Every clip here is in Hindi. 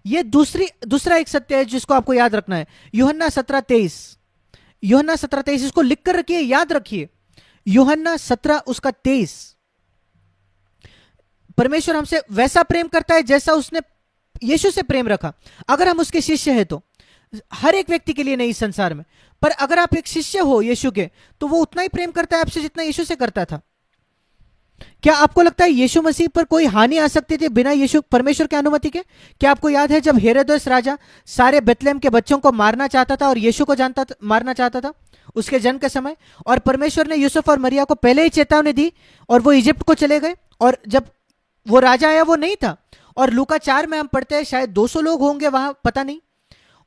ये दूसरा एक सत्य है जिसको आपको याद रखना है। यूहन्ना 17:23, यूहन्ना 17:23, इसको लिख कर रखिए, याद रखिए। यूहन्ना 17 उसका 23। परमेश्वर हमसे वैसा प्रेम करता है जैसा उसने यीशु से प्रेम रखा। अगर हम उसके शिष्य हैं तो, हर एक व्यक्ति के लिए नहीं इस संसार में, पर अगर आप एक शिष्य हो यीशु के, तो वो उतना ही प्रेम करता है आपसे जितना यीशु से करता था। क्या आपको लगता है यीशु मसीह पर कोई हानि आ सकती थी बिना यीशु परमेश्वर की अनुमति के? क्या आपको याद है जब हेरोदेस राजा सारे बेतलेहम के बच्चों को मारना चाहता था और यीशु को मारना चाहता था उसके जन्म के समय, और परमेश्वर ने यूसुफ और मरिया को पहले ही चेतावनी दी और वो इजिप्ट को चले गए, और जब वो राजा आया वो नहीं था। और लूका 4 में हम पढ़ते हैं शायद 200 लोग होंगे वहां, पता नहीं,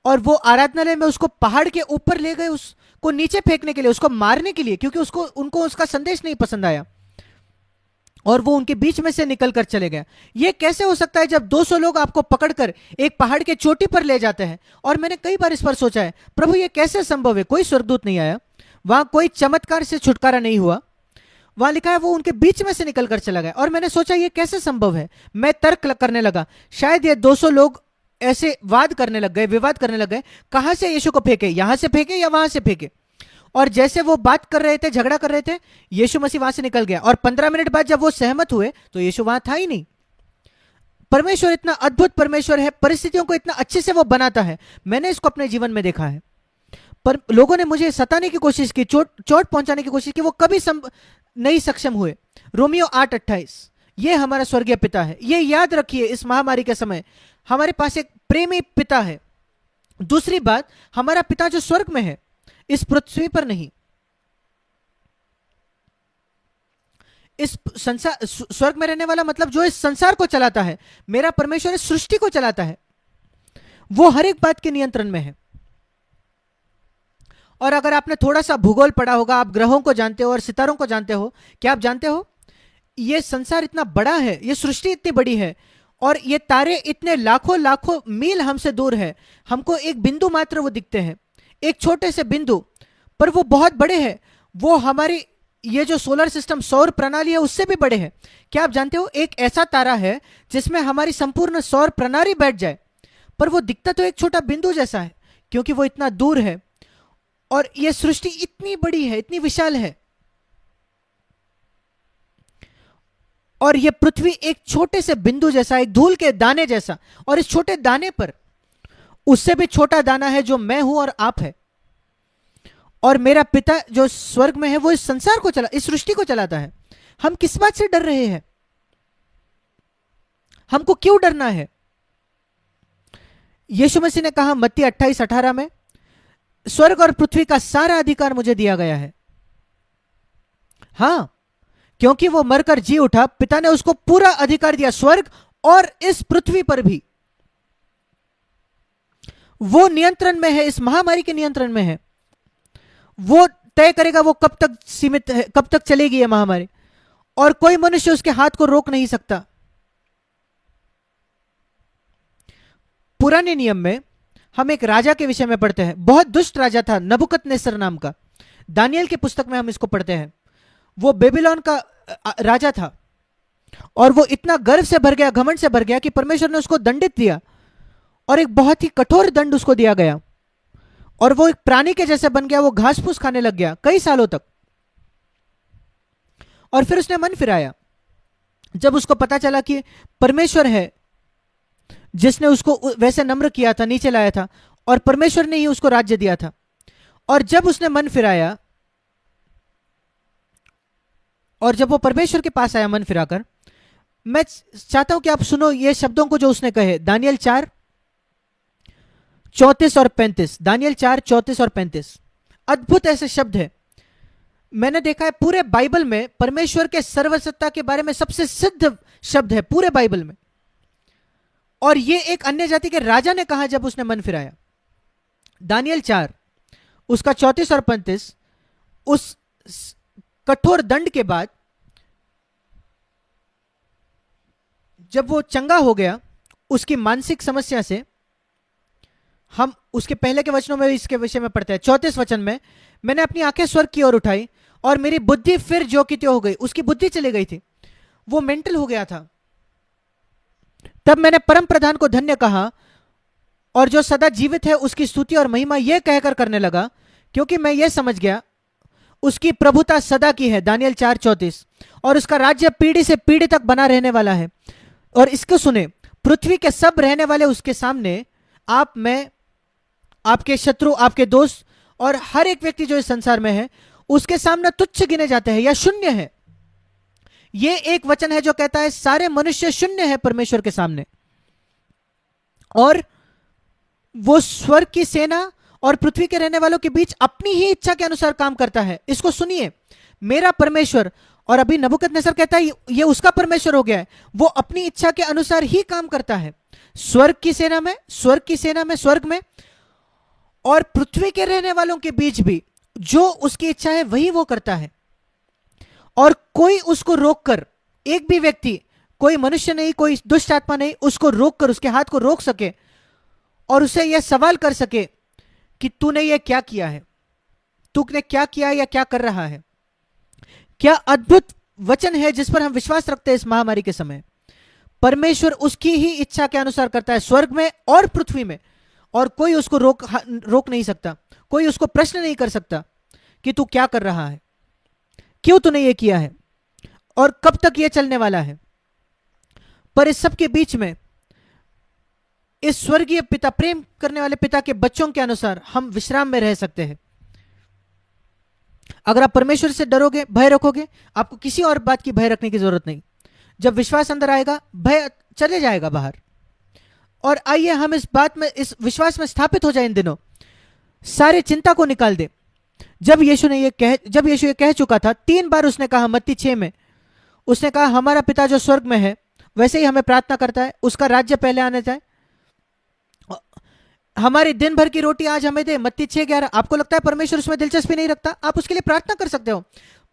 और वो आराधनालय में उसको पहाड़ के ऊपर ले गए, उसको नीचे फेंकने के लिए, उसको मारने के लिए, क्योंकि उनको उसका संदेश नहीं पसंद आया, और वो उनके बीच में से निकल कर चले गए। ये कैसे हो सकता है जब 200 लोग आपको पकड़कर एक पहाड़ के चोटी पर ले जाते हैं? और मैंने कई बार इस पर सोचा है, प्रभु ये कैसे संभव है? कोई स्वर्गदूत नहीं आया वहां, कोई चमत्कार से छुटकारा नहीं हुआ, वहां लिखा है वो उनके बीच में से निकलकर चला गया। और मैंने सोचा ये कैसे संभव है? मैं तर्क करने लगा, शायद ये 200 लोग ऐसे विवाद करने लग गए, कहां से यीशु को फेंके, यहां से फेंके या वहां से फेंके। और जैसे वो बात कर रहे थे, झगड़ा कर रहे थे, यीशु मसीह वहां से निकल गया, और 15 मिनट बाद जब वो सहमत हुए तो यीशु वहां था ही नहीं। परमेश्वर इतना अद्भुत परमेश्वर है, परिस्थितियों को इतना अच्छे से वो बनाता है। मैंने इसको अपने जीवन में देखा है। पर लोगों ने मुझे सताने की कोशिश की, चोट पहुंचाने की कोशिश की, वो कभी नहीं सक्षम हुए। रोमियो 8:28, ये हमारा स्वर्गीय पिता है। ये याद रखिए, इस महामारी के समय हमारे पास एक प्रेमी पिता है। दूसरी बात, हमारा पिता जो स्वर्ग में है, इस पृथ्वी पर नहीं। इस संसार, स्वर्ग में रहने वाला मतलब जो इस संसार को चलाता है। मेरा परमेश्वर इस सृष्टि को चलाता है, वो हर एक बात के नियंत्रण में है। और अगर आपने थोड़ा सा भूगोल पढ़ा होगा, आप ग्रहों को जानते हो और सितारों को जानते हो, क्या आप जानते हो ये संसार इतना बड़ा है, ये सृष्टि इतनी बड़ी है, और ये तारे इतने लाखों लाखों मील हमसे दूर है। हमको एक बिंदु मात्र वो दिखते हैं, एक छोटे से बिंदु, पर वो बहुत बड़े हैं। वो हमारी ये जो सोलर सिस्टम, सौर प्रणाली है, उससे भी बड़े हैं। क्या आप जानते हो एक ऐसा तारा है जिसमें हमारी संपूर्ण सौर प्रणाली बैठ जाए, पर वो दिखता तो एक छोटा बिंदु जैसा है, क्योंकि वो इतना दूर है। और ये सृष्टि इतनी बड़ी है, इतनी विशाल है, और ये पृथ्वी एक छोटे से बिंदु जैसा, एक धूल के दाने जैसा, और इस छोटे दाने पर उससे भी छोटा दाना है जो मैं हूं और आप है। और मेरा पिता जो स्वर्ग में है वो इस संसार को इस सृष्टि को चलाता है। हम किस बात से डर रहे हैं? हमको क्यों डरना है? यीशु मसीह ने कहा मत्ती 28:18 में, स्वर्ग और पृथ्वी का सारा अधिकार मुझे दिया गया है। हां, क्योंकि वो मरकर जी उठा, पिता ने उसको पूरा अधिकार दिया, स्वर्ग और इस पृथ्वी पर भी। वो नियंत्रण में है, इस महामारी के नियंत्रण में है। वो तय करेगा वो कब तक सीमित है, कब तक चलेगी ये महामारी, और कोई मनुष्य उसके हाथ को रोक नहीं सकता। पुराने नियम में हम एक राजा के विषय में पढ़ते हैं, बहुत दुष्ट राजा था, नबूकदनेस्सर नाम का। दानियल की पुस्तक में हम इसको पढ़ते हैं। वो बेबीलोन का राजा था, और वो इतना गर्व से भर गया, घमंड से भर गया कि परमेश्वर ने उसको दंडित दिया, और एक बहुत ही कठोर दंड उसको दिया गया, और वो एक प्राणी के जैसे बन गया। वो घास फूस खाने लग गया कई सालों तक। और फिर उसने मन फिराया, जब उसको पता चला कि परमेश्वर है जिसने उसको वैसे नम्र किया था, नीचे लाया था, और परमेश्वर ने ही उसको राज्य दिया था। और जब उसने मन फिराया, और जब वो परमेश्वर के पास आया मन फिराकर, मैं चाहता हूं कि आप सुनो ये शब्दों को जो उसने कहे। दानियल 4:34 और 35, दानियल 4:34 और 35, अद्भुत ऐसे शब्द है। मैंने देखा है पूरे बाइबल में परमेश्वर के सर्वसत्ता के बारे में सबसे सिद्ध शब्द है पूरे बाइबल में। और ये एक अन्य जाति के राजा ने कहा जब उसने मन फिराया। दानियल 4 उसका 34 और 35, उस कठोर दंड के बाद जब वो चंगा हो गया उसकी मानसिक समस्या से, हम उसके पहले के वचनों में इसके विषय में पढ़ते हैं। 34 वचन में, मैंने अपनी आंखें स्वर्ग की ओर उठाई और मेरी बुद्धि फिर ज्यों की त्यों हो गई। उसकी बुद्धि चली गई थी, वो मेंटल हो गया था। तब मैंने परम प्रधान को धन्य कहा और जो सदा जीवित है उसकी स्तुति और महिमा यह कहकर करने लगा, क्योंकि मैं यह समझ गया उसकी प्रभुता सदा की है, दानियल 4:34, और उसका राज्य पीढ़ी से पीढ़ी तक बना रहने वाला है। और इसको सुने, पृथ्वी के सब रहने वाले उसके सामने, आप, मैं, आपके शत्रु, आपके दोस्त और हर एक व्यक्ति जो इस संसार में है, उसके सामने तुच्छ गिने जाते हैं या शून्य है। यह एक वचन है जो कहता है सारे मनुष्य शून्य है परमेश्वर के सामने, और वो स्वर्ग की सेना और पृथ्वी के रहने वालों के बीच अपनी ही इच्छा के अनुसार काम करता है। इसको सुनिए, मेरा परमेश्वर, और अभी नबूकदनेस्सर कहता है ये उसका परमेश्वर हो गया है, वो अपनी इच्छा के अनुसार ही काम करता है स्वर्ग की सेना में, स्वर्ग में, और पृथ्वी के रहने वालों के बीच भी जो उसकी इच्छा है वही वो करता है। और कोई उसको रोककर, एक भी व्यक्ति, कोई मनुष्य नहीं, कोई दुष्ट आत्मा नहीं, उसको रोककर, उसके हाथ को रोक सके और उसे यह सवाल कर सके कि तूने यह क्या किया है, तूने क्या किया या क्या कर रहा है। क्या अद्भुत वचन है जिस पर हम विश्वास रखते हैं इस महामारी के समय। परमेश्वर उसकी ही इच्छा के अनुसार करता है स्वर्ग में और पृथ्वी में, और कोई उसको रोक नहीं सकता, कोई उसको प्रश्न नहीं कर सकता कि तू क्या कर रहा है, क्यों तूने ये किया है और कब तक ये चलने वाला है। पर इस सब के बीच में इस स्वर्गीय पिता, प्रेम करने वाले पिता के बच्चों के अनुसार हम विश्राम में रह सकते हैं। अगर आप परमेश्वर से डरोगे, भय रखोगे, आपको किसी और बात की भय रखने की जरूरत नहीं। जब विश्वास अंदर आएगा, भय चले जाएगा बाहर। और आइए हम इस बात में, इस विश्वास में स्थापित हो जाए इन दिनों, सारे चिंता को निकाल दे। जब यीशु ये कह चुका था, 3 बार उसने कहा, मत्ती 6 में उसने कहा, हमारा पिता जो स्वर्ग में है वैसे ही हमें प्रार्थना करता है, उसका राज्य पहले आने जाए, हमारी दिन भर की रोटी आज हमें दे, मत्ती 6:11। आपको लगता है परमेश्वर उसमें दिलचस्पी नहीं रखता, आप उसके लिए प्रार्थना कर सकते हो,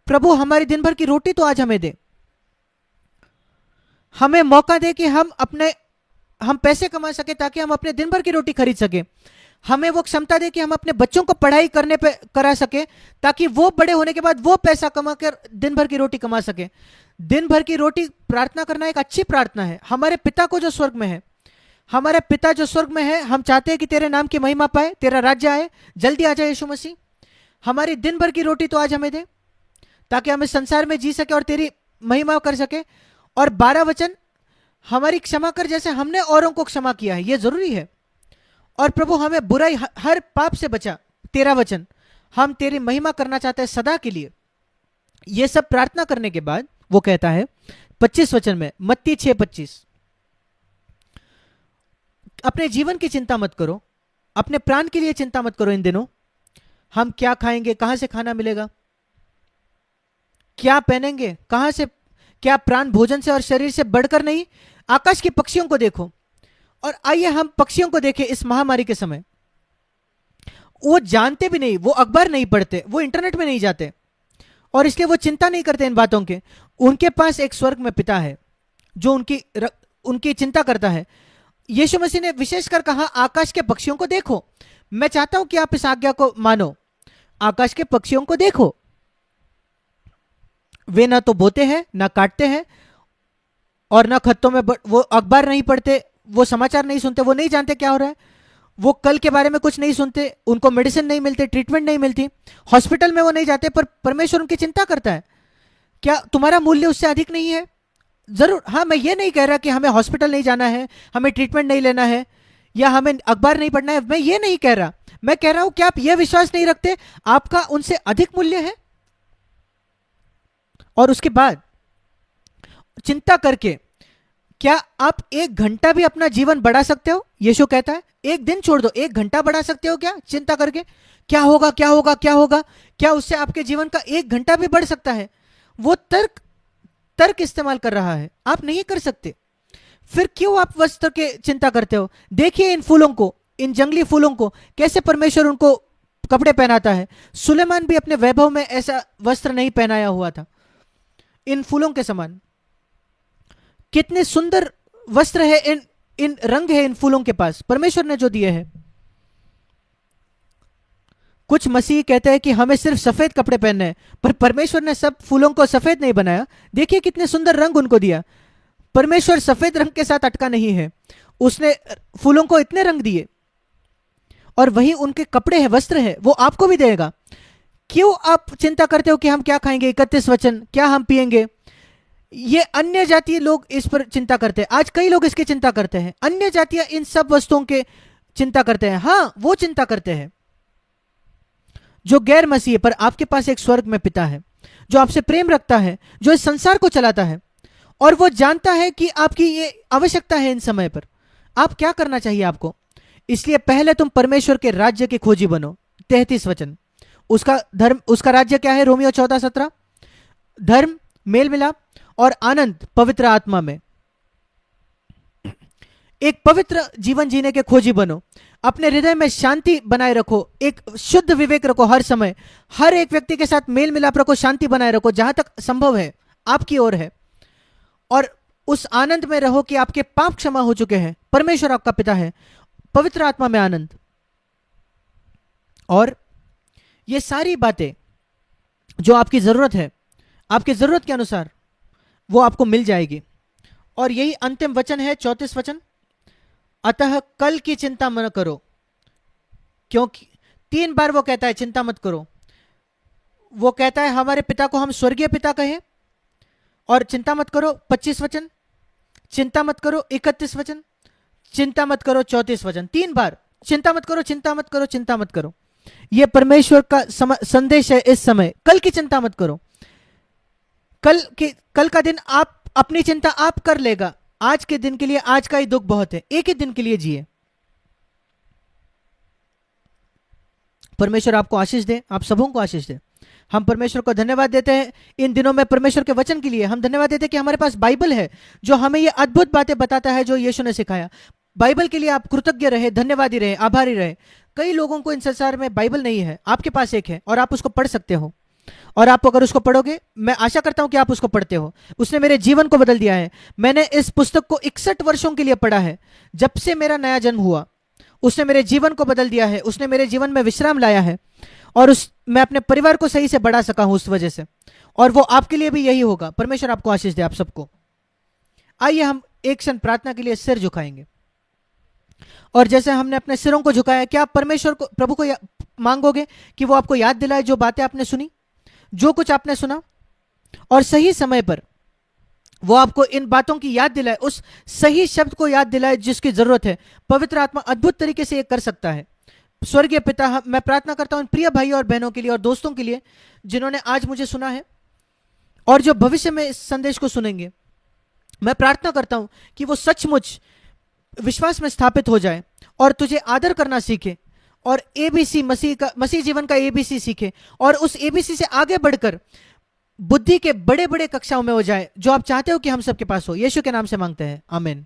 प्रभु हमारी दिन भर की रोटी तो आज हमें दे, हमें मौका दे कि हम पैसे कमा सके ताकि हम अपने दिन भर की रोटी खरीद सके, हमें वो क्षमता दे कि हम अपने बच्चों को पढ़ाई करने पे करा सके ताकि वो बड़े होने के बाद वो पैसा कमा कर दिन भर की रोटी कमा सके। दिन भर की रोटी प्रार्थना करना एक अच्छी प्रार्थना है। हमारे पिता को जो स्वर्ग में है, हमारे पिता जो स्वर्ग में है, हम चाहते हैं कि तेरे नाम की महिमा पाए, तेरा राज्य आए, जल्दी आ जाए यीशु मसीह, हमारी दिन भर की रोटी तो आज हमें दे ताकि हम इस संसार में जी सके और तेरी महिमा कर सके। और 12 वचन, हमारी क्षमा कर जैसे हमने औरों को क्षमा किया है, यह जरूरी है। और प्रभु हमें बुराई, हर पाप से बचा, 13 वचन, हम तेरी महिमा करना चाहते हैं सदा के लिए। यह सब प्रार्थना करने के बाद वो कहता है 25 वचन में, मत्ती 6:25, अपने जीवन की चिंता मत करो, अपने प्राण के लिए चिंता मत करो इन दिनों, हम क्या खाएंगे, कहां से खाना मिलेगा, क्या पहनेंगे, कहां से, क्या प्राण भोजन से और शरीर से बढ़कर नहीं। आकाश के पक्षियों को देखो। और आइए हम पक्षियों को देखें इस महामारी के समय। वो जानते भी नहीं, वो अखबार नहीं पढ़ते, वो इंटरनेट में नहीं जाते, और इसलिए वो चिंता नहीं करते इन बातों के। उनके पास एक स्वर्ग में पिता है जो उनकी चिंता करता है। यीशु मसीह ने विशेषकर कहा, आकाश के पक्षियों को देखो। मैं चाहता हूं कि आप इस आज्ञा को मानो, आकाश के पक्षियों को देखो। वे ना तो बोते हैं, ना काटते हैं, और ना खत्तों में वो अखबार नहीं पढ़ते, वो समाचार नहीं सुनते, वो नहीं जानते क्या हो रहा है, वो कल के बारे में कुछ नहीं सुनते, उनको मेडिसिन नहीं मिलती, ट्रीटमेंट नहीं मिलती, हॉस्पिटल में वो नहीं जाते, पर परमेश्वर उनकी चिंता करता है। क्या तुम्हारा मूल्य उससे अधिक नहीं है? जरूर। हाँ, मैं ये नहीं कह रहा कि हमें हॉस्पिटल नहीं जाना है, हमें ट्रीटमेंट नहीं लेना है, या हमें अखबार नहीं पढ़ना है, मैं ये नहीं कह रहा। मैं कह रहा हूं कि आप यह विश्वास नहीं रखते आपका उनसे अधिक मूल्य है। और उसके बाद चिंता करके क्या आप 1 घंटा भी अपना जीवन बढ़ा सकते हो? यीशु कहता है 1 दिन छोड़ दो, 1 घंटा बढ़ा सकते हो क्या चिंता करके? क्या होगा, क्या होगा, क्या होगा? क्या उससे आपके जीवन का 1 घंटा भी बढ़ सकता है? वो तर्क इस्तेमाल कर रहा है, आप नहीं कर सकते। फिर क्यों आप वस्त्र के चिंता करते हो? देखिए इन फूलों को, इन जंगली फूलों को, कैसे परमेश्वर उनको कपड़े पहनाता है। सुलेमान भी अपने वैभव में ऐसा वस्त्र नहीं पहनाया हुआ था। इन फूलों के समान कितने सुंदर वस्त्र है, इन रंग है इन फूलों के पास, परमेश्वर ने जो दिए हैं। कुछ मसीह कहते हैं कि हमें सिर्फ सफेद कपड़े पहनने हैं, पर परमेश्वर ने सब फूलों को सफेद नहीं बनाया। देखिए कितने सुंदर रंग उनको दिया। परमेश्वर सफेद रंग के साथ अटका नहीं है, उसने फूलों को इतने रंग दिए और वही उनके कपड़े हैं, वस्त्र है, वो आपको भी देगा। क्यों आप चिंता करते हो कि हम क्या खाएंगे? 31 वचन, क्या हम पिएंगे? ये अन्य जातीय लोग इस पर चिंता करते हैं। आज कई लोग इसकी चिंता करते हैं। अन्य जातीय इन सब वस्तुओं के चिंता करते हैं। हाँ, वो चिंता करते हैं जो गैर मसीह है, पर आपके पास एक स्वर्ग में पिता है जो आपसे प्रेम रखता है, जो इस संसार को चलाता है, और वो जानता है कि आपकी ये आवश्यकता है इन समय पर। आप क्या करना चाहिए आपको? इसलिए पहले तुम परमेश्वर के राज्य के खोजी बनो। 33 वचन, उसका धर्म, उसका राज्य क्या है? रोमियो 14:17, धर्म, मेल मिलाप और आनंद पवित्र आत्मा में। एक पवित्र जीवन जीने के खोजी बनो। अपने हृदय में शांति बनाए रखो, एक शुद्ध विवेक रखो हर समय। हर एक व्यक्ति के साथ मेल मिलाप रखो, शांति बनाए रखो जहां तक संभव है, आपकी ओर है। और उस आनंद में रहो कि आपके पाप क्षमा हो चुके हैं, परमेश्वर आपका पिता है, पवित्र आत्मा में आनंद। और ये सारी बातें जो आपकी जरूरत है, आपकी जरूरत के अनुसार वो आपको मिल जाएगी। और यही अंतिम वचन है, 34 वचन, अतः कल की चिंता मत करो। क्योंकि 3 बार वो कहता है चिंता मत करो। वो कहता है हमारे पिता को हम स्वर्गीय पिता कहें, और चिंता मत करो 25 वचन, चिंता मत करो 31 वचन, चिंता मत करो 34 वचन। 3 बार चिंता मत करो, चिंता मत करो, चिंता मत करो। यह परमेश्वर का संदेश है इस समय। कल की चिंता मत करो। कल का दिन आप अपनी चिंता आप कर लेगा। आज के दिन के लिए, आज का ही दुख बहुत है, एक ही दिन के लिए जिए। परमेश्वर आपको आशीष दे, आप सबों को आशीष दे। हम परमेश्वर को धन्यवाद देते हैं इन दिनों में परमेश्वर के वचन के लिए। हम धन्यवाद देते हैं कि हमारे पास बाइबल है जो हमें ये अद्भुत बातें बताता है जो यीशु ने सिखाया। बाइबल के लिए आप कृतज्ञ रहे, धन्यवादी रहे, आभारी रहे। कई लोगों को इन संसार में बाइबल नहीं है, आपके पास एक है और आप उसको पढ़ सकते हो। और आप अगर उसको पढ़ोगे, मैं आशा करता हूं कि आप उसको पढ़ते हो। उसने मेरे जीवन को बदल दिया है। मैंने इस पुस्तक को 61 वर्षों के लिए पढ़ा है, जब से मेरा नया जन्म हुआ। उसने मेरे जीवन को बदल दिया है। उसने मेरे जीवन में विश्राम लाया है, और मैं अपने परिवार को सही से बढ़ा सका हूं उस वजह से। और वो आपके लिए भी यही होगा। परमेश्वर आपको आशीष दे, आप सबको। आइए हम एक क्षण प्रार्थना के लिए सिर झुकाएंगे। और जैसे हमने अपने सिरों को झुकाया, क्या आप परमेश्वर को, प्रभु को मांगोगे कि वो आपको याद दिलाए जो बातें आपने सुनी, जो कुछ आपने सुना, और सही समय पर वो आपको इन बातों की याद दिलाए, उस सही शब्द को याद दिलाए जिसकी जरूरत है। पवित्र आत्मा अद्भुत तरीके से ये कर सकता है। स्वर्गीय पिता, मैं प्रार्थना करता हूं प्रिय भाई और बहनों के लिए और दोस्तों के लिए जिन्होंने आज मुझे सुना है और जो भविष्य में इस संदेश को सुनेंगे। मैं प्रार्थना करता हूं कि वो सचमुच विश्वास में स्थापित हो जाए और तुझे आदर करना सीखे, और एबीसी मसीह जीवन का एबीसी सीखे, और उस एबीसी से आगे बढ़कर बुद्धि के बड़े बड़े कक्षाओं में हो जाए जो आप चाहते हो कि हम सबके पास हो। यीशु के नाम से मांगते हैं, आमीन।